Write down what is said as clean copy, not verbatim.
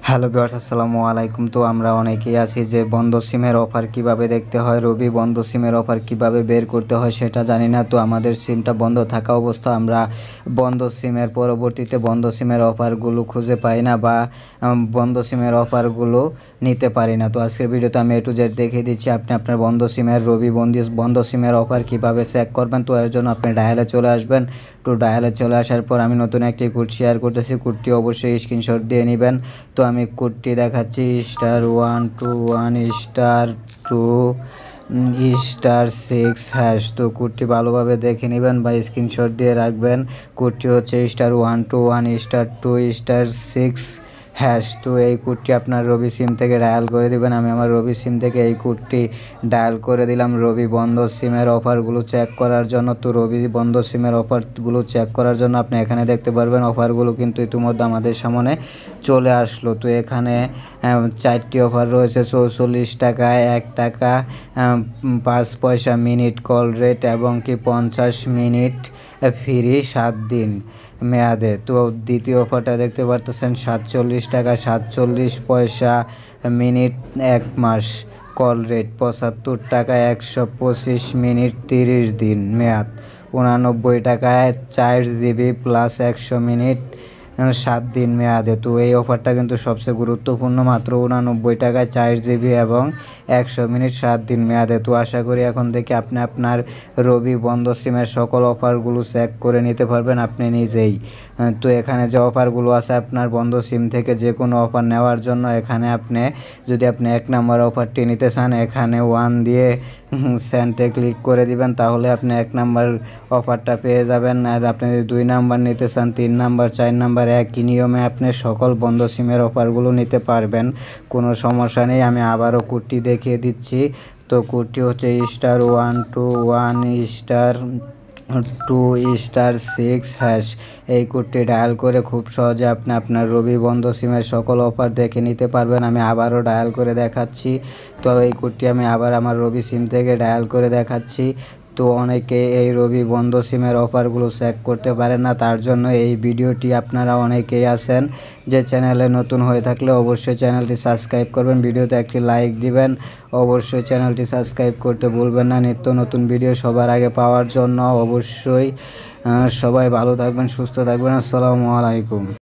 Hello viewers, আসসালামু আলাইকুম। তো আমরা অনেকেই আছি যে বন্ধ সিমের অফার কিভাবে দেখতে হয়, রবি বন্ধ সিমের অফার কিভাবে বের করতে হয় সেটা জানি না। তো আমাদের সিমটা বন্ধ থাকা অবস্থা আমরা বন্ধ সিমের পরবর্তীতে বন্ধ সিমের অফারগুলো খুঁজে পাই না বা বন্ধ সিমের অফারগুলো নিতে পারি না। তো আজকের ভিডিওতে আমি A to Z দেখিয়ে দিচ্ছি আপনি আপনার বন্ধ সিমের রবি বন্ধ সিমের অফার কিভাবে চেক করবেন। তো এর জন্য আপনি ডায়ালে চলে আসবেন। তো ডায়ালে চলে আসার পর আমি নতুন একটি কোড শেয়ার করতেছি। কোডটি অবশ্যই স্ক্রিনশট দিয়ে নেবেন। তো আমি কোডটি দেখাচ্ছি *121*2*6#। তো কোডটি ভালোভাবে দেখে নেবেন বা স্ক্রিনশট দিয়ে রাখবেন। কোডটি হচ্ছে *121*2*6#। তো এই কোডটি আপনার রবি সিম থেকে ডায়াল করে দিবেন। আমি আমার রবি সিম থেকে এই কোডটি ডায়াল করে দিলাম রবি বন্ধ সিমের অফারগুলো চেক করার জন্য। তো রবি বন্ধ সিমের অফারগুলো চেক করার জন্য আপনি এখানে দেখতে পারবেন অফারগুলো কিন্তু ইতিমধ্যে আমাদের সামনে চলে আসলো। তো এখানে 4টি অফার রয়েছে। 44 টাকায় 1 টাকা 5 পয়সা মিনিট কল রেট এবং কি 50 মিনিট ফ্রি 7 দিন মেয়াদে। তো দ্বিতীয় অফারটা দেখতে পারতেছেন 47 টাকা 47 পয়সা মিনিট 1 মাস কল রেট। 75 টাকায় 125 মিনিট 30 দিন মেয়াদ। 89 টাকায় 4 জিবি প্লাস 100 মিনিট 7 দিন মেয়াদে। তো এই অফারটা কিন্তু সবচেয়ে গুরুত্বপূর্ণ, মাত্র 89 টাকায় 4 জিবি এবং 100 মিনিট 7 দিন মেয়াদে। তো আশা করি এখন থেকে আপনি আপনার রবি বন্ধ সিমের সকল অফারগুলো চেক করে নিতে পারবেন আপনি নিজেই। তো এখানে যে অফারগুলো আছে আপনার বন্ধ সিম থেকে যে কোনো অফার নেওয়ার জন্য এখানে যদি আপনি 1 নাম্বার অফারটি নিতে চান এখানে 1 দিয়ে সেন্টে ক্লিক করে দিবেন, তাহলে আপনি 1 নাম্বার অফারটা পেয়ে যাবেন। আর আপনি যদি 2 নাম্বার নিতে চান, 3 নাম্বার, 4 নাম্বার, একই নিয়মে আপনি সকল বন্ধ সিমের অফারগুলো নিতে পারবেন, কোনো সমস্যা নেই। আমি আবারও কোডটি দেখিয়ে দিচ্ছি। তো কোডটি হচ্ছে *121*2*6#। এই কোডটি ডায়াল করে খুব সহজে আপনি আপনার রবি বন্ধ সিমের সকল অফার দেখে নিতে পারবেন। আমি আবারও ডায়াল করে দেখাচ্ছি। তো এই কোডটি আমি আবার আমার রবি সিম থেকে ডায়াল করে দেখাচ্ছি। তো অনেকে এই রবি বন্ধ সিমের অফারগুলো চেক করতে পারেন না, তার জন্য এই ভিডিওটি আপনারা অনেকেই আছেন যে চ্যানেলে নতুন হয়ে থাকলে অবশ্যই চ্যানেলটি সাবস্ক্রাইব করবেন, ভিডিওতে একটি লাইক দিবেন, অবশ্যই চ্যানেলটি সাবস্ক্রাইব করতে ভুলবেন না নিত্য নতুন ভিডিও সবার আগে পাওয়ার জন্য। অবশ্যই সবাই ভালো থাকবেন, সুস্থ থাকবেন। আসসালামু আলাইকুম।